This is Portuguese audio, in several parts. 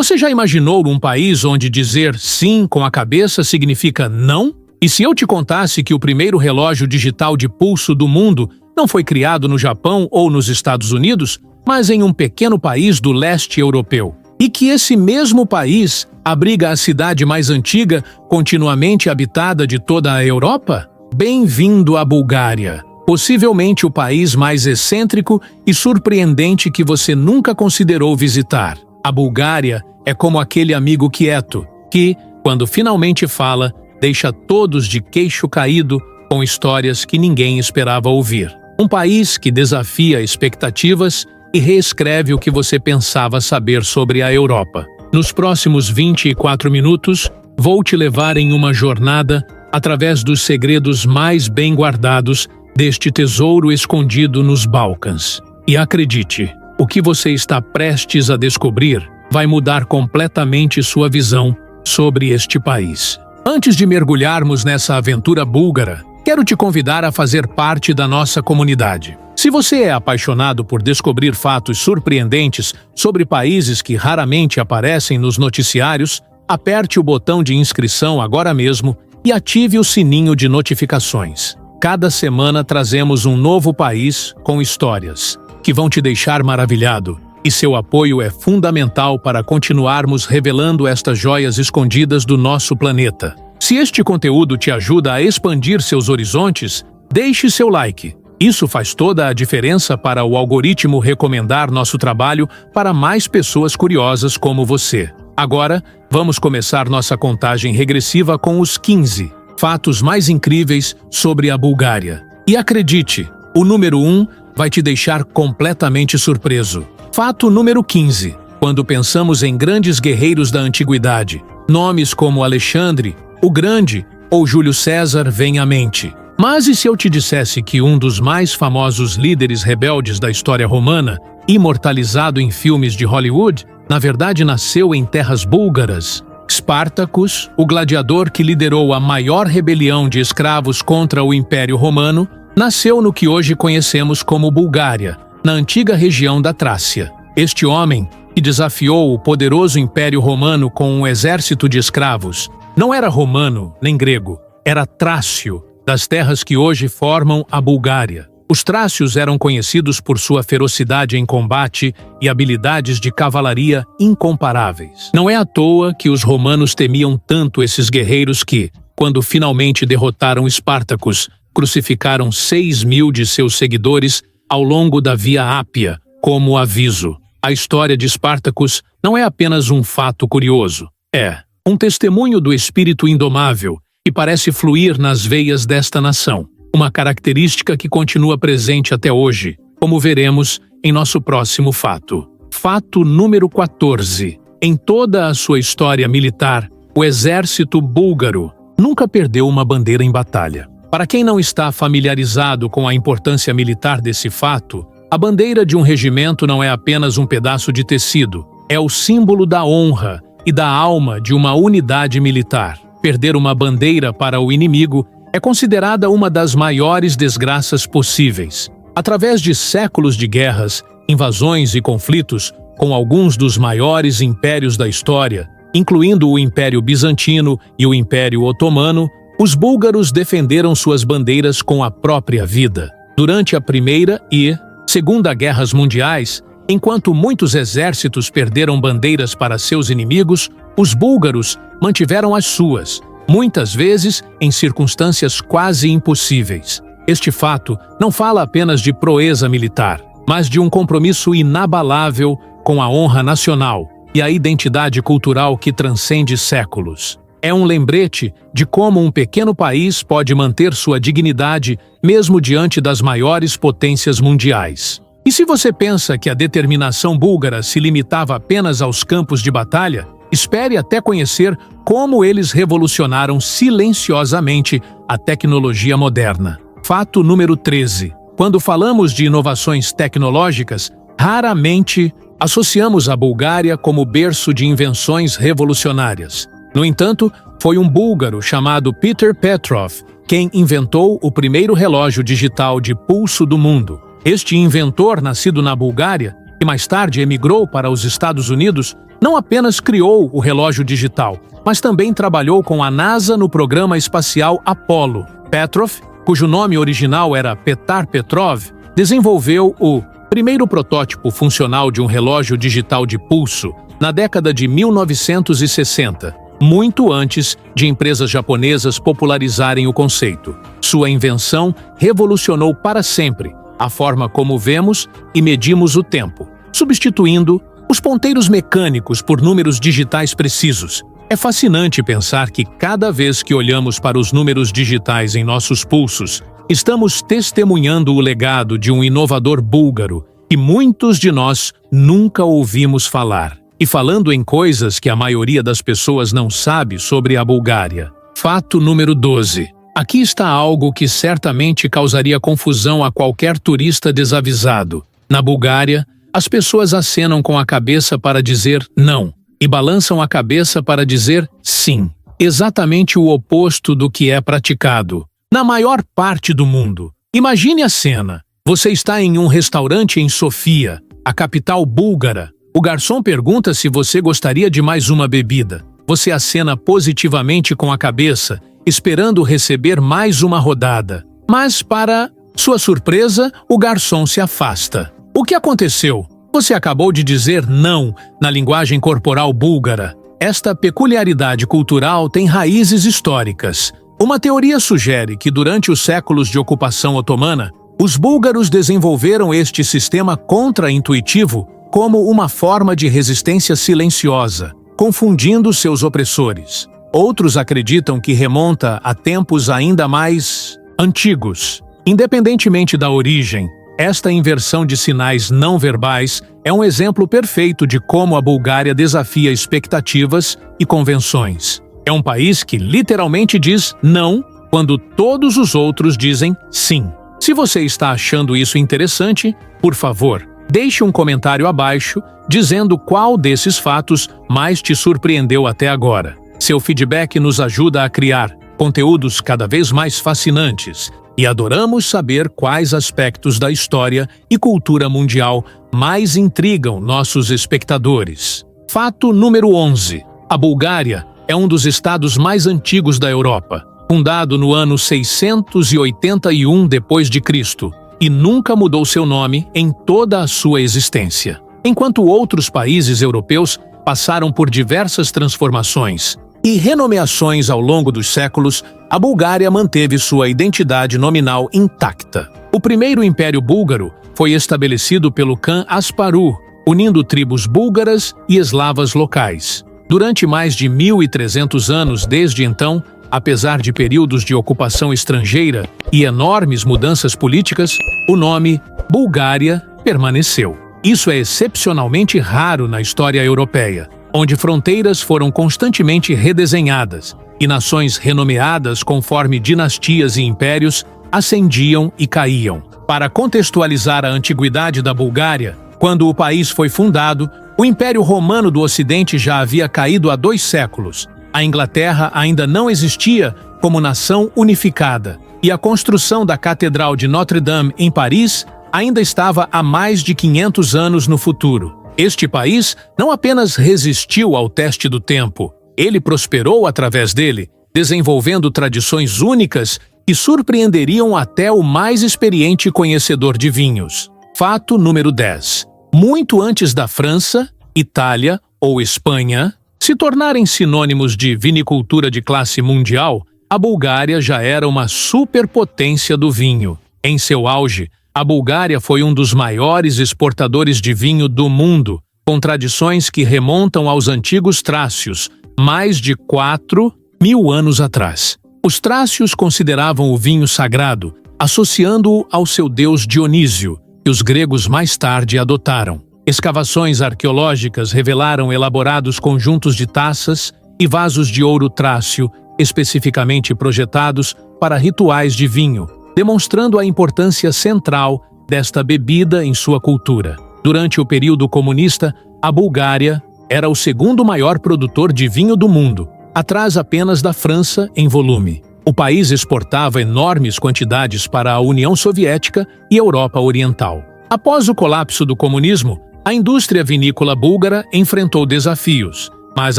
Você já imaginou um país onde dizer sim com a cabeça significa não? E se eu te contasse que o primeiro relógio digital de pulso do mundo não foi criado no Japão ou nos Estados Unidos, mas em um pequeno país do leste europeu? E que esse mesmo país abriga a cidade mais antiga, continuamente habitada de toda a Europa? Bem-vindo à Bulgária, possivelmente o país mais excêntrico e surpreendente que você nunca considerou visitar. A Bulgária é como aquele amigo quieto que, quando finalmente fala, deixa todos de queixo caído com histórias que ninguém esperava ouvir. Um país que desafia expectativas e reescreve o que você pensava saber sobre a Europa. Nos próximos 24 minutos, vou te levar em uma jornada através dos segredos mais bem guardados deste tesouro escondido nos Balcãs. E acredite, o que você está prestes a descobrir vai mudar completamente sua visão sobre este país. Antes de mergulharmos nessa aventura búlgara, quero te convidar a fazer parte da nossa comunidade. Se você é apaixonado por descobrir fatos surpreendentes sobre países que raramente aparecem nos noticiários, aperte o botão de inscrição agora mesmo e ative o sininho de notificações. Cada semana trazemos um novo país com histórias que vão te deixar maravilhado, e seu apoio é fundamental para continuarmos revelando estas joias escondidas do nosso planeta. Se este conteúdo te ajuda a expandir seus horizontes, deixe seu like. Isso faz toda a diferença para o algoritmo recomendar nosso trabalho para mais pessoas curiosas como você. Agora, vamos começar nossa contagem regressiva com os 15 fatos mais incríveis sobre a Bulgária. E acredite, o número 1 vai te deixar completamente surpreso. Fato número 15. Quando pensamos em grandes guerreiros da antiguidade, nomes como Alexandre, o Grande ou Júlio César vêm à mente. Mas e se eu te dissesse que um dos mais famosos líderes rebeldes da história romana, imortalizado em filmes de Hollywood, na verdade nasceu em terras búlgaras? Spartacus, o gladiador que liderou a maior rebelião de escravos contra o Império Romano, nasceu no que hoje conhecemos como Bulgária, na antiga região da Trácia. Este homem, que desafiou o poderoso Império Romano com um exército de escravos, não era romano nem grego, era trácio, das terras que hoje formam a Bulgária. Os trácios eram conhecidos por sua ferocidade em combate e habilidades de cavalaria incomparáveis. Não é à toa que os romanos temiam tanto esses guerreiros que, quando finalmente derrotaram Spartacus, crucificaram 6.000 de seus seguidores ao longo da Via Ápia, como aviso. A história de Spartacus não é apenas um fato curioso. É um testemunho do espírito indomável que parece fluir nas veias desta nação. Uma característica que continua presente até hoje, como veremos em nosso próximo fato. Fato número 14. Em toda a sua história militar, o exército búlgaro nunca perdeu uma bandeira em batalha. Para quem não está familiarizado com a importância militar desse fato, a bandeira de um regimento não é apenas um pedaço de tecido, é o símbolo da honra e da alma de uma unidade militar. Perder uma bandeira para o inimigo é considerada uma das maiores desgraças possíveis. Através de séculos de guerras, invasões e conflitos com alguns dos maiores impérios da história, incluindo o Império Bizantino e o Império Otomano, os búlgaros defenderam suas bandeiras com a própria vida. Durante a Primeira e Segunda Guerras Mundiais, enquanto muitos exércitos perderam bandeiras para seus inimigos, os búlgaros mantiveram as suas, muitas vezes em circunstâncias quase impossíveis. Este fato não fala apenas de proeza militar, mas de um compromisso inabalável com a honra nacional e a identidade cultural que transcende séculos. É um lembrete de como um pequeno país pode manter sua dignidade mesmo diante das maiores potências mundiais. E se você pensa que a determinação búlgara se limitava apenas aos campos de batalha, espere até conhecer como eles revolucionaram silenciosamente a tecnologia moderna. Fato número 13. Quando falamos de inovações tecnológicas, raramente associamos a Bulgária como berço de invenções revolucionárias. No entanto, foi um búlgaro chamado Peter Petrov quem inventou o primeiro relógio digital de pulso do mundo. Este inventor, nascido na Bulgária, e mais tarde emigrou para os Estados Unidos, não apenas criou o relógio digital, mas também trabalhou com a NASA no programa espacial Apollo. Petrov, cujo nome original era Petar Petrov, desenvolveu o primeiro protótipo funcional de um relógio digital de pulso na década de 1960, muito antes de empresas japonesas popularizarem o conceito. Sua invenção revolucionou para sempre a forma como vemos e medimos o tempo, substituindo os ponteiros mecânicos por números digitais precisos. É fascinante pensar que cada vez que olhamos para os números digitais em nossos pulsos, estamos testemunhando o legado de um inovador búlgaro que muitos de nós nunca ouvimos falar. E falando em coisas que a maioria das pessoas não sabe sobre a Bulgária. Fato número 12. Aqui está algo que certamente causaria confusão a qualquer turista desavisado. Na Bulgária, as pessoas acenam com a cabeça para dizer não e balançam a cabeça para dizer sim. Exatamente o oposto do que é praticado na maior parte do mundo. Imagine a cena. Você está em um restaurante em Sofia, a capital búlgara. O garçom pergunta se você gostaria de mais uma bebida. Você acena positivamente com a cabeça, esperando receber mais uma rodada. Mas, para sua surpresa, o garçom se afasta. O que aconteceu? Você acabou de dizer não na linguagem corporal búlgara. Esta peculiaridade cultural tem raízes históricas. Uma teoria sugere que durante os séculos de ocupação otomana, os búlgaros desenvolveram este sistema contra-intuitivo como uma forma de resistência silenciosa, confundindo seus opressores. Outros acreditam que remonta a tempos ainda mais antigos. Independentemente da origem, esta inversão de sinais não verbais é um exemplo perfeito de como a Bulgária desafia expectativas e convenções. É um país que literalmente diz não quando todos os outros dizem sim. Se você está achando isso interessante, por favor, deixe um comentário abaixo dizendo qual desses fatos mais te surpreendeu até agora. Seu feedback nos ajuda a criar conteúdos cada vez mais fascinantes e adoramos saber quais aspectos da história e cultura mundial mais intrigam nossos espectadores. Fato número 11. A Bulgária é um dos estados mais antigos da Europa, fundado no ano 681 d.C., e nunca mudou seu nome em toda a sua existência. Enquanto outros países europeus passaram por diversas transformações e renomeações ao longo dos séculos, a Bulgária manteve sua identidade nominal intacta. O primeiro Império Búlgaro foi estabelecido pelo Khan Asparuh, unindo tribos búlgaras e eslavas locais. Durante mais de 1.300 anos desde então, apesar de períodos de ocupação estrangeira e enormes mudanças políticas, o nome Bulgária permaneceu. Isso é excepcionalmente raro na história europeia, onde fronteiras foram constantemente redesenhadas e nações renomeadas conforme dinastias e impérios ascendiam e caíam. Para contextualizar a antiguidade da Bulgária, quando o país foi fundado, o Império Romano do Ocidente já havia caído há 2 séculos. A Inglaterra ainda não existia como nação unificada, e a construção da Catedral de Notre-Dame em Paris ainda estava há mais de 500 anos no futuro. Este país não apenas resistiu ao teste do tempo, ele prosperou através dele, desenvolvendo tradições únicas que surpreenderiam até o mais experiente conhecedor de vinhos. Fato número 10. Muito antes da França, Itália ou Espanha se tornarem sinônimos de vinicultura de classe mundial, a Bulgária já era uma superpotência do vinho. Em seu auge, a Bulgária foi um dos maiores exportadores de vinho do mundo, com tradições que remontam aos antigos trácios, mais de 4.000 anos atrás. Os trácios consideravam o vinho sagrado, associando-o ao seu deus Dionísio, que os gregos mais tarde adotaram. Escavações arqueológicas revelaram elaborados conjuntos de taças e vasos de ouro trácio, especificamente projetados para rituais de vinho, demonstrando a importância central desta bebida em sua cultura. Durante o período comunista, a Bulgária era o segundo maior produtor de vinho do mundo, atrás apenas da França em volume. O país exportava enormes quantidades para a União Soviética e Europa Oriental. Após o colapso do comunismo, A indústria vinícola búlgara enfrentou desafios, mas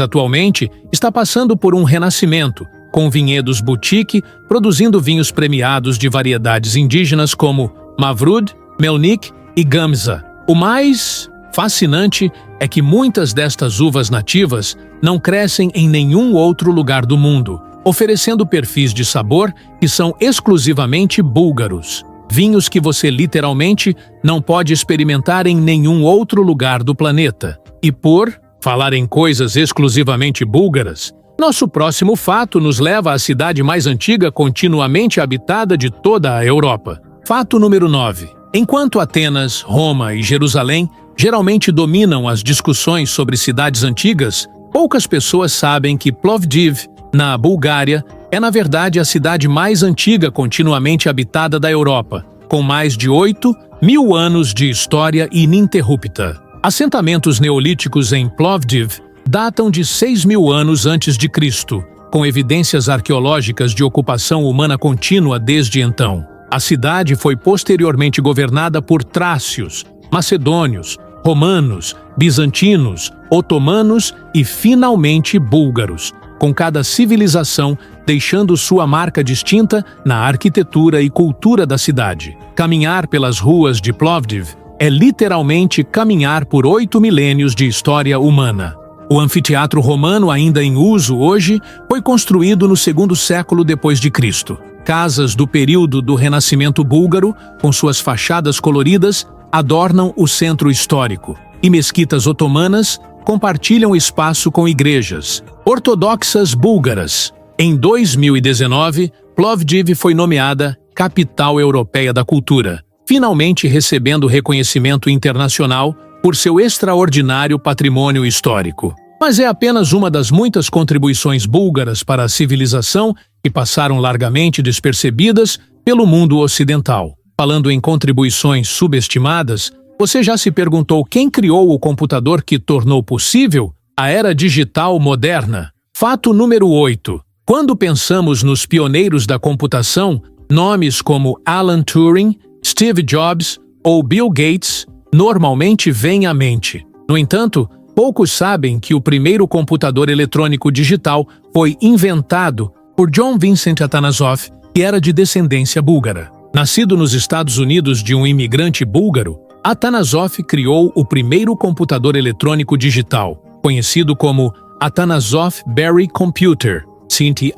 atualmente está passando por um renascimento, com vinhedos boutique produzindo vinhos premiados de variedades indígenas como Mavrud, Melnik e Gamza. O mais fascinante é que muitas destas uvas nativas não crescem em nenhum outro lugar do mundo, oferecendo perfis de sabor que são exclusivamente búlgaros. Vinhos que você literalmente não pode experimentar em nenhum outro lugar do planeta. E por falar em coisas exclusivamente búlgaras, nosso próximo fato nos leva à cidade mais antiga continuamente habitada de toda a Europa. Fato número 9. Enquanto Atenas, Roma e Jerusalém geralmente dominam as discussões sobre cidades antigas, poucas pessoas sabem que Plovdiv, na Bulgária, é na verdade a cidade mais antiga continuamente habitada da Europa, com mais de 8.000 anos de história ininterrupta. Assentamentos neolíticos em Plovdiv datam de 6.000 anos antes de Cristo, com evidências arqueológicas de ocupação humana contínua desde então. A cidade foi posteriormente governada por trácios, macedônios, romanos, bizantinos, otomanos e finalmente búlgaros, com cada civilização deixando sua marca distinta na arquitetura e cultura da cidade. Caminhar pelas ruas de Plovdiv é literalmente caminhar por 8 milênios de história humana. O anfiteatro romano, ainda em uso hoje, foi construído no segundo século depois de Cristo. Casas do período do Renascimento búlgaro, com suas fachadas coloridas, adornam o centro histórico, e mesquitas otomanas compartilham espaço com igrejas ortodoxas búlgaras. Em 2019, Plovdiv foi nomeada Capital Europeia da Cultura, finalmente recebendo reconhecimento internacional por seu extraordinário patrimônio histórico. Mas é apenas uma das muitas contribuições búlgaras para a civilização que passaram largamente despercebidas pelo mundo ocidental. Falando em contribuições subestimadas, você já se perguntou quem criou o computador que tornou possível a era digital moderna? Fato número 8. Quando pensamos nos pioneiros da computação, nomes como Alan Turing, Steve Jobs ou Bill Gates normalmente vêm à mente. No entanto, poucos sabem que o primeiro computador eletrônico digital foi inventado por John Vincent Atanasoff, que era de descendência búlgara. Nascido nos Estados Unidos de um imigrante búlgaro, Atanasoff criou o primeiro computador eletrônico digital, conhecido como Atanasoff Berry Computer,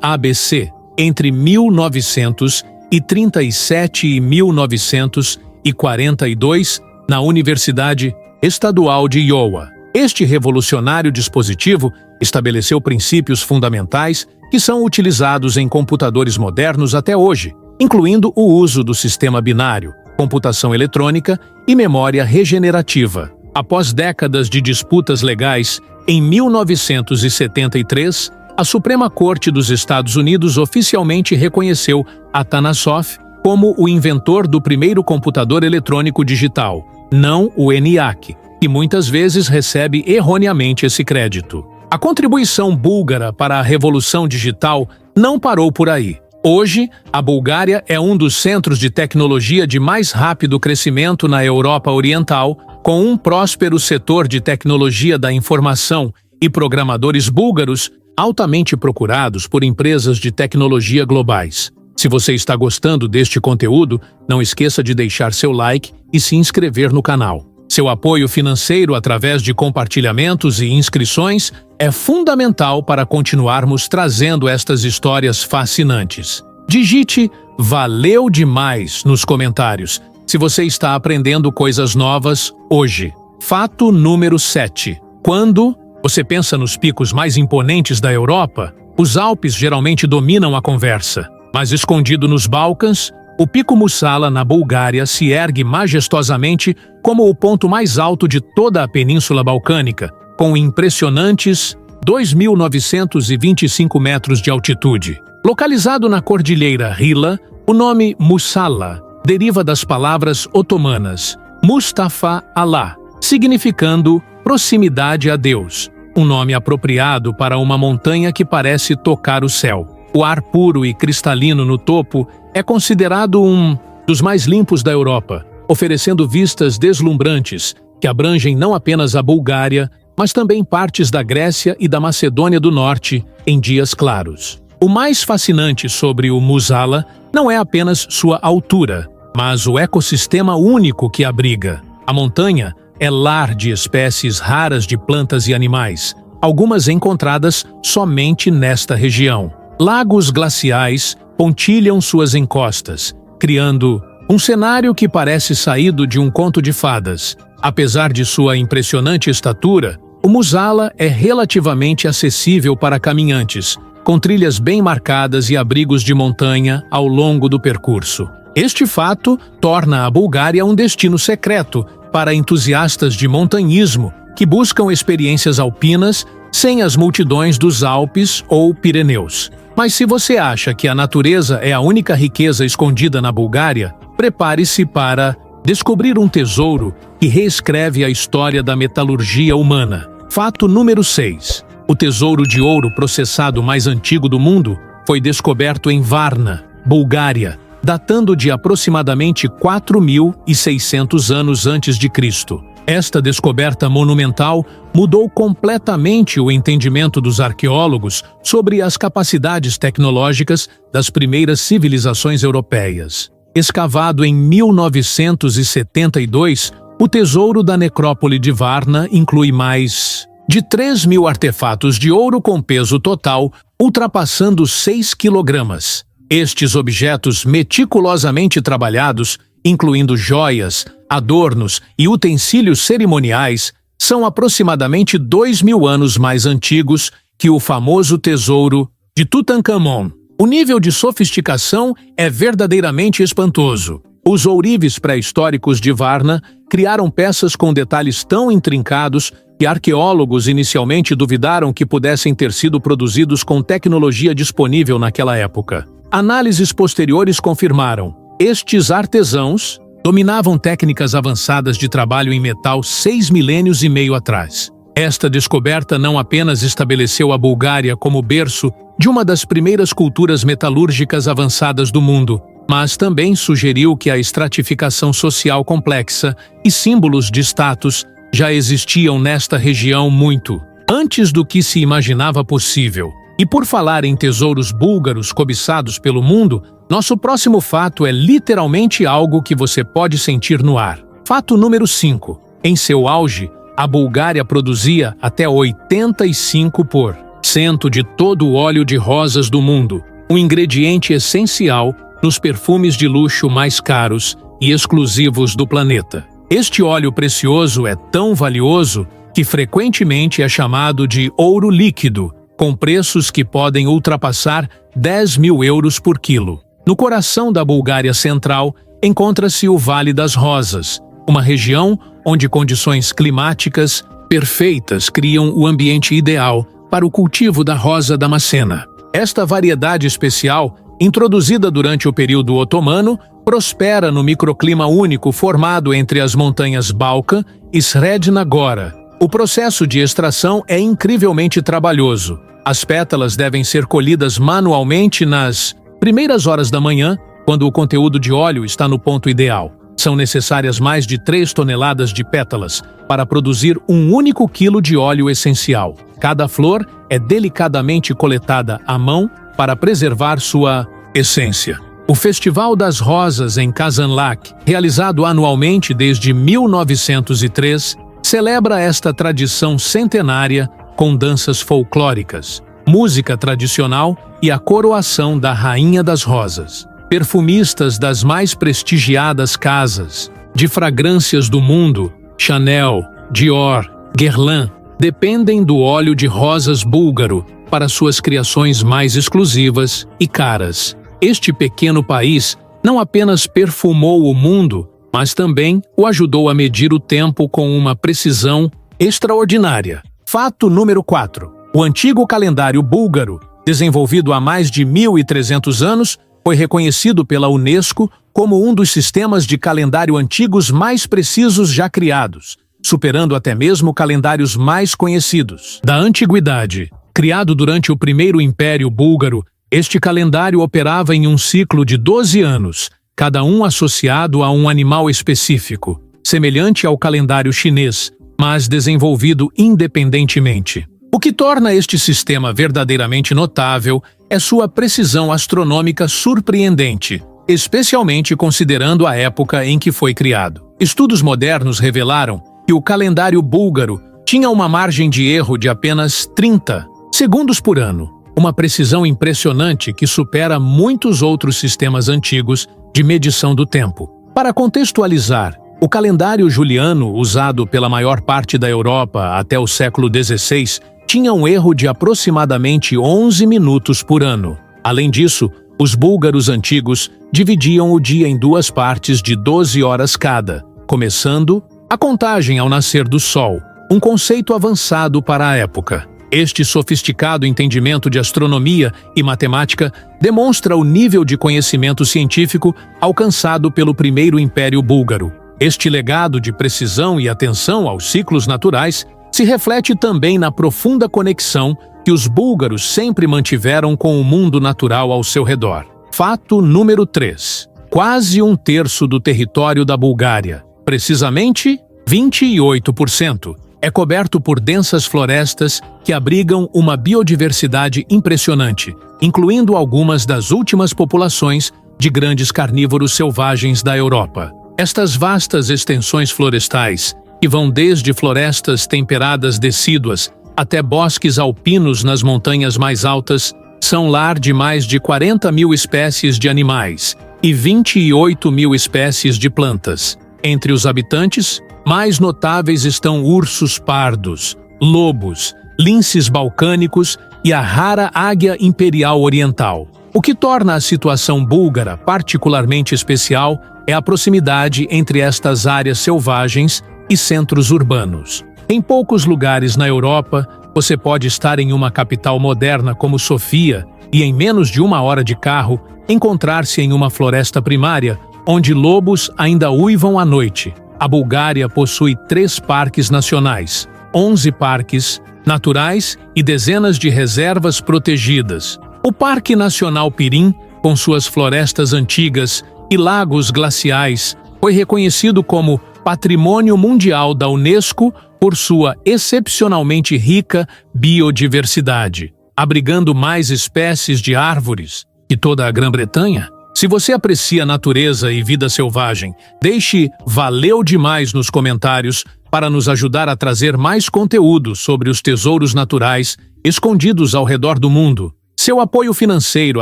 (ABC), entre 1937 e 1942, na Universidade Estadual de Iowa. Este revolucionário dispositivo estabeleceu princípios fundamentais que são utilizados em computadores modernos até hoje, incluindo o uso do sistema binário, computação eletrônica e memória regenerativa. Após décadas de disputas legais, em 1973, a Suprema Corte dos Estados Unidos oficialmente reconheceu Atanasoff como o inventor do primeiro computador eletrônico digital, não o ENIAC, que muitas vezes recebe erroneamente esse crédito. A contribuição búlgara para a Revolução Digital não parou por aí. Hoje, a Bulgária é um dos centros de tecnologia de mais rápido crescimento na Europa Oriental, com um próspero setor de tecnologia da informação e programadores búlgaros altamente procurados por empresas de tecnologia globais. Se você está gostando deste conteúdo, não esqueça de deixar seu like e se inscrever no canal. Seu apoio financeiro através de compartilhamentos e inscrições é fundamental para continuarmos trazendo estas histórias fascinantes. Digite "Valeu demais" nos comentários se você está aprendendo coisas novas hoje. Fato número 7. Quando você pensa nos picos mais imponentes da Europa, os Alpes geralmente dominam a conversa. Mas escondido nos Balcãs, o Pico Mussala, na Bulgária, se ergue majestosamente como o ponto mais alto de toda a Península Balcânica, com impressionantes 2.925 metros de altitude. Localizado na Cordilheira Rila, o nome Mussala deriva das palavras otomanas Mustafa Allah, significando proximidade a Deus, um nome apropriado para uma montanha que parece tocar o céu. O ar puro e cristalino no topo é considerado um dos mais limpos da Europa, oferecendo vistas deslumbrantes que abrangem não apenas a Bulgária, mas também partes da Grécia e da Macedônia do Norte em dias claros. O mais fascinante sobre o Musala não é apenas sua altura, mas o ecossistema único que abriga. A montanha é lar de espécies raras de plantas e animais, algumas encontradas somente nesta região. Lagos glaciais pontilham suas encostas, criando um cenário que parece saído de um conto de fadas. Apesar de sua impressionante estatura, o Musala é relativamente acessível para caminhantes, com trilhas bem marcadas e abrigos de montanha ao longo do percurso. Este fato torna a Bulgária um destino secreto para entusiastas de montanhismo que buscam experiências alpinas sem as multidões dos Alpes ou Pirineus. Mas se você acha que a natureza é a única riqueza escondida na Bulgária, prepare-se para descobrir um tesouro que reescreve a história da metalurgia humana. Fato número 6. O tesouro de ouro processado mais antigo do mundo foi descoberto em Varna, Bulgária, datando de aproximadamente 4.600 anos antes de Cristo. Esta descoberta monumental mudou completamente o entendimento dos arqueólogos sobre as capacidades tecnológicas das primeiras civilizações europeias. Escavado em 1972, o tesouro da necrópole de Varna inclui mais de 3.000 artefatos de ouro com peso total ultrapassando 6 quilogramas. Estes objetos meticulosamente trabalhados, incluindo joias, adornos e utensílios cerimoniais, são aproximadamente 2.000 anos mais antigos que o famoso tesouro de Tutankhamon. O nível de sofisticação é verdadeiramente espantoso. Os ourives pré-históricos de Varna criaram peças com detalhes tão intrincados que arqueólogos inicialmente duvidaram que pudessem ter sido produzidos com tecnologia disponível naquela época. Análises posteriores confirmaram: estes artesãos dominavam técnicas avançadas de trabalho em metal 6 milênios e meio atrás. Esta descoberta não apenas estabeleceu a Bulgária como berço de uma das primeiras culturas metalúrgicas avançadas do mundo, mas também sugeriu que a estratificação social complexa e símbolos de status já existiam nesta região muito antes do que se imaginava possível. E por falar em tesouros búlgaros cobiçados pelo mundo, nosso próximo fato é literalmente algo que você pode sentir no ar. Fato número 5. Em seu auge, a Bulgária produzia até 85% de todo o óleo de rosas do mundo, um ingrediente essencial nos perfumes de luxo mais caros e exclusivos do planeta. Este óleo precioso é tão valioso que frequentemente é chamado de ouro líquido, com preços que podem ultrapassar 10.000 euros por quilo. No coração da Bulgária Central encontra-se o Vale das Rosas, uma região onde condições climáticas perfeitas criam o ambiente ideal para o cultivo da rosa damascena. Esta variedade especial, introduzida durante o período otomano, prospera no microclima único formado entre as montanhas Balkan e Sredna Gora. O processo de extração é incrivelmente trabalhoso. As pétalas devem ser colhidas manualmente nas primeiras horas da manhã, quando o conteúdo de óleo está no ponto ideal. São necessárias mais de 3 toneladas de pétalas para produzir um único quilo de óleo essencial. Cada flor é delicadamente coletada à mão para preservar sua essência. O Festival das Rosas em Kazanlak, realizado anualmente desde 1903, celebra esta tradição centenária com danças folclóricas, música tradicional e a coroação da Rainha das Rosas. Perfumistas das mais prestigiadas casas de fragrâncias do mundo, Chanel, Dior, Guerlain, dependem do óleo de rosas búlgaro para suas criações mais exclusivas e caras. Este pequeno país não apenas perfumou o mundo, mas também o ajudou a medir o tempo com uma precisão extraordinária. Fato número 4. O antigo calendário búlgaro, desenvolvido há mais de 1.300 anos, foi reconhecido pela Unesco como um dos sistemas de calendário antigos mais precisos já criados, superando até mesmo calendários mais conhecidos da antiguidade. Criado durante o Primeiro Império Búlgaro, este calendário operava em um ciclo de 12 anos, cada um associado a um animal específico. semelhante ao calendário chinês, mas desenvolvido independentemente. O que torna este sistema verdadeiramente notável é sua precisão astronômica surpreendente, especialmente considerando a época em que foi criado. Estudos modernos revelaram que o calendário búlgaro tinha uma margem de erro de apenas 30 segundos por ano, uma precisão impressionante que supera muitos outros sistemas antigos de medição do tempo. Para contextualizar, o calendário juliano, usado pela maior parte da Europa até o século XVI, tinha um erro de aproximadamente 11 minutos por ano. Além disso, os búlgaros antigos dividiam o dia em duas partes de 12 horas cada, começando a contagem ao nascer do sol, um conceito avançado para a época. Este sofisticado entendimento de astronomia e matemática demonstra o nível de conhecimento científico alcançado pelo primeiro Império Búlgaro. Este legado de precisão e atenção aos ciclos naturais se reflete também na profunda conexão que os búlgaros sempre mantiveram com o mundo natural ao seu redor. Fato número 3. Quase um terço do território da Bulgária, precisamente 28%, é coberto por densas florestas que abrigam uma biodiversidade impressionante, incluindo algumas das últimas populações de grandes carnívoros selvagens da Europa. Estas vastas extensões florestais, que vão desde florestas temperadas decíduas até bosques alpinos nas montanhas mais altas, são lar de mais de 40 mil espécies de animais e 28 mil espécies de plantas. Entre os habitantes, mais notáveis estão ursos pardos, lobos, linces balcânicos e a rara águia imperial oriental. O que torna a situação búlgara particularmente especial é a proximidade entre estas áreas selvagens e centros urbanos. Em poucos lugares na Europa, você pode estar em uma capital moderna como Sofia e, em menos de uma hora de carro, encontrar-se em uma floresta primária onde lobos ainda uivam à noite. A Bulgária possui 3 parques nacionais, 11 parques naturais e dezenas de reservas protegidas. O Parque Nacional Pirin, com suas florestas antigas e lagos glaciais, foi reconhecido como Patrimônio Mundial da Unesco por sua excepcionalmente rica biodiversidade, abrigando mais espécies de árvores que toda a Grã-Bretanha. Se você aprecia natureza e vida selvagem, deixe "valeu demais" nos comentários para nos ajudar a trazer mais conteúdo sobre os tesouros naturais escondidos ao redor do mundo. Seu apoio financeiro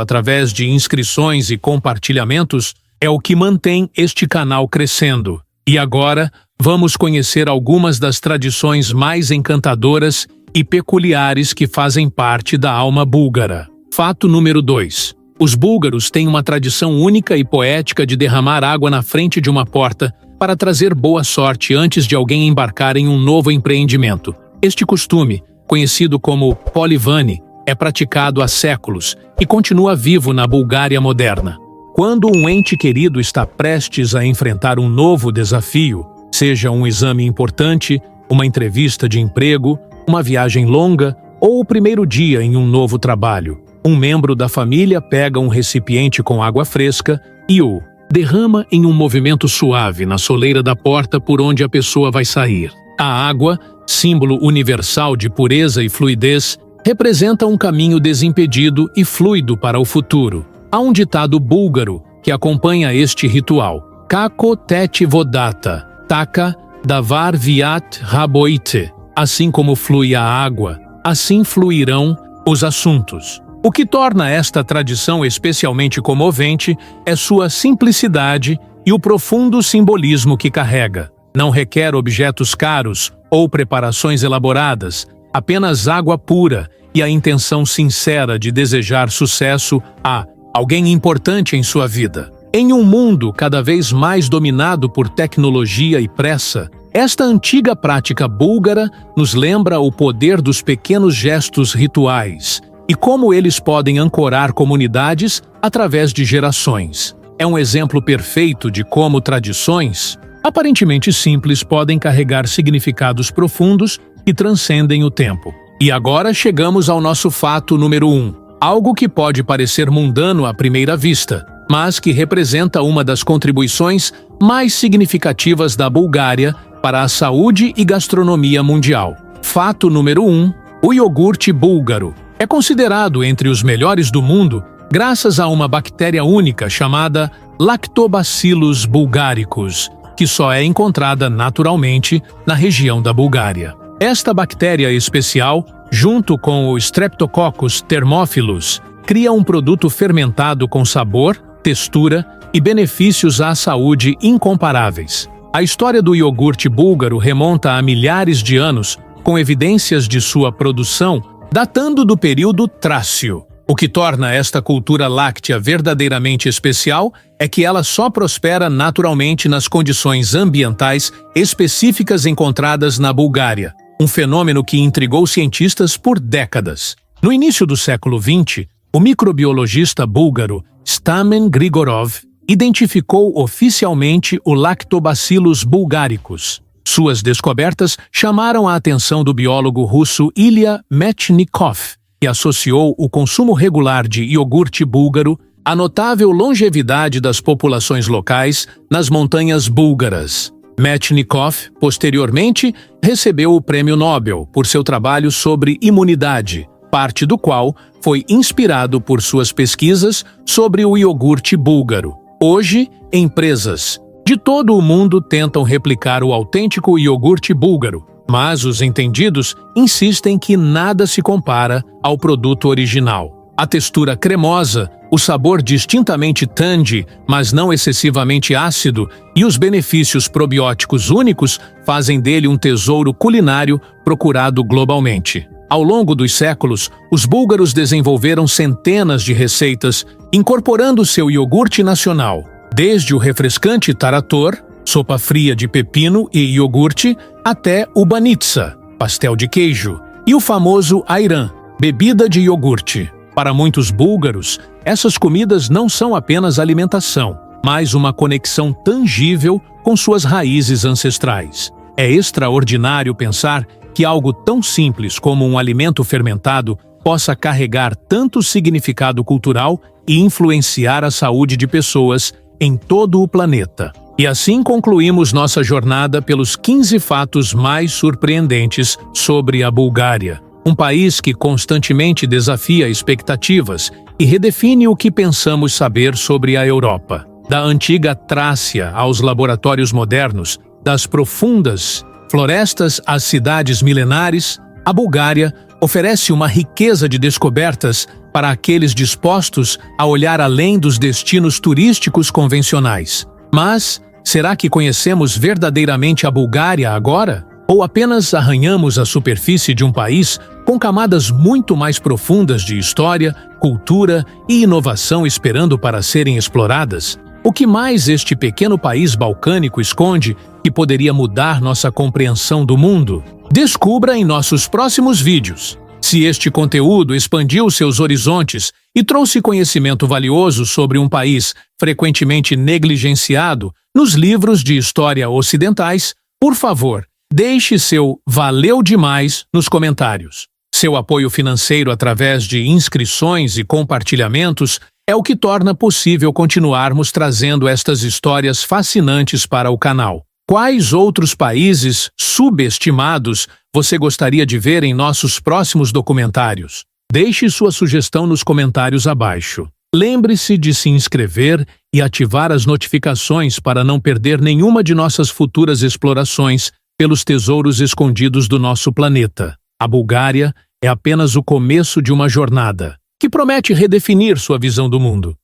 através de inscrições e compartilhamentos é o que mantém este canal crescendo. E agora, vamos conhecer algumas das tradições mais encantadoras e peculiares que fazem parte da alma búlgara. Fato número 2. Os búlgaros têm uma tradição única e poética de derramar água na frente de uma porta para trazer boa sorte antes de alguém embarcar em um novo empreendimento. Este costume, conhecido como polivani, é praticado há séculos e continua vivo na Bulgária moderna. Quando um ente querido está prestes a enfrentar um novo desafio, seja um exame importante, uma entrevista de emprego, uma viagem longa ou o primeiro dia em um novo trabalho, um membro da família pega um recipiente com água fresca e o derrama em um movimento suave na soleira da porta por onde a pessoa vai sair. A água, símbolo universal de pureza e fluidez, representa um caminho desimpedido e fluido para o futuro. Há um ditado búlgaro que acompanha este ritual: Kako teti vodata, taka davar viat raboite. Assim como flui a água, assim fluirão os assuntos. O que torna esta tradição especialmente comovente é sua simplicidade e o profundo simbolismo que carrega. Não requer objetos caros ou preparações elaboradas, apenas água pura e a intenção sincera de desejar sucesso a alguém importante em sua vida. Em um mundo cada vez mais dominado por tecnologia e pressa, esta antiga prática búlgara nos lembra o poder dos pequenos gestos rituais e como eles podem ancorar comunidades através de gerações. É um exemplo perfeito de como tradições, aparentemente simples, podem carregar significados profundos que transcendem o tempo. E agora chegamos ao nosso fato número 1. Algo que pode parecer mundano à primeira vista, mas que representa uma das contribuições mais significativas da Bulgária para a saúde e gastronomia mundial. Fato número 1. O iogurte búlgaro é considerado entre os melhores do mundo graças a uma bactéria única chamada Lactobacillus bulgaricus, que só é encontrada naturalmente na região da Bulgária. Esta bactéria especial, junto com o Streptococcus thermophilus, cria um produto fermentado com sabor, textura e benefícios à saúde incomparáveis. A história do iogurte búlgaro remonta a milhares de anos, com evidências de sua produção datando do período Trácio. O que torna esta cultura láctea verdadeiramente especial é que ela só prospera naturalmente nas condições ambientais específicas encontradas na Bulgária, um fenômeno que intrigou cientistas por décadas. No início do século XX, o microbiologista búlgaro Stamen Grigorov identificou oficialmente o Lactobacillus bulgaricus. Suas descobertas chamaram a atenção do biólogo russo Ilya Metchnikov, que associou o consumo regular de iogurte búlgaro à notável longevidade das populações locais nas montanhas búlgaras. Metchnikov, posteriormente, recebeu o Prêmio Nobel por seu trabalho sobre imunidade, parte do qual foi inspirado por suas pesquisas sobre o iogurte búlgaro. Hoje, empresas de todo o mundo tentam replicar o autêntico iogurte búlgaro, mas os entendidos insistem que nada se compara ao produto original. A textura cremosa, o sabor distintamente tangy, mas não excessivamente ácido, e os benefícios probióticos únicos fazem dele um tesouro culinário procurado globalmente. Ao longo dos séculos, os búlgaros desenvolveram centenas de receitas, incorporando seu iogurte nacional, desde o refrescante tarator, sopa fria de pepino e iogurte, até o banitsa, pastel de queijo, e o famoso ayran, bebida de iogurte. Para muitos búlgaros, essas comidas não são apenas alimentação, mas uma conexão tangível com suas raízes ancestrais. É extraordinário pensar que algo tão simples como um alimento fermentado possa carregar tanto significado cultural e influenciar a saúde de pessoas em todo o planeta. E assim concluímos nossa jornada pelos 15 fatos mais surpreendentes sobre a Bulgária, um país que constantemente desafia expectativas e redefine o que pensamos saber sobre a Europa. Da antiga Trácia aos laboratórios modernos, das profundas florestas às cidades milenares, a Bulgária oferece uma riqueza de descobertas para aqueles dispostos a olhar além dos destinos turísticos convencionais. Mas, será que conhecemos verdadeiramente a Bulgária agora? Ou apenas arranhamos a superfície de um país com camadas muito mais profundas de história, cultura e inovação esperando para serem exploradas? O que mais este pequeno país balcânico esconde que poderia mudar nossa compreensão do mundo? Descubra em nossos próximos vídeos. Se este conteúdo expandiu seus horizontes e trouxe conhecimento valioso sobre um país frequentemente negligenciado nos livros de história ocidentais, por favor, deixe seu "valeu demais" nos comentários. Seu apoio financeiro através de inscrições e compartilhamentos é o que torna possível continuarmos trazendo estas histórias fascinantes para o canal. Quais outros países subestimados você gostaria de ver em nossos próximos documentários? Deixe sua sugestão nos comentários abaixo. Lembre-se de se inscrever e ativar as notificações para não perder nenhuma de nossas futuras explorações pelos tesouros escondidos do nosso planeta. A Bulgária é apenas o começo de uma jornada que promete redefinir sua visão do mundo.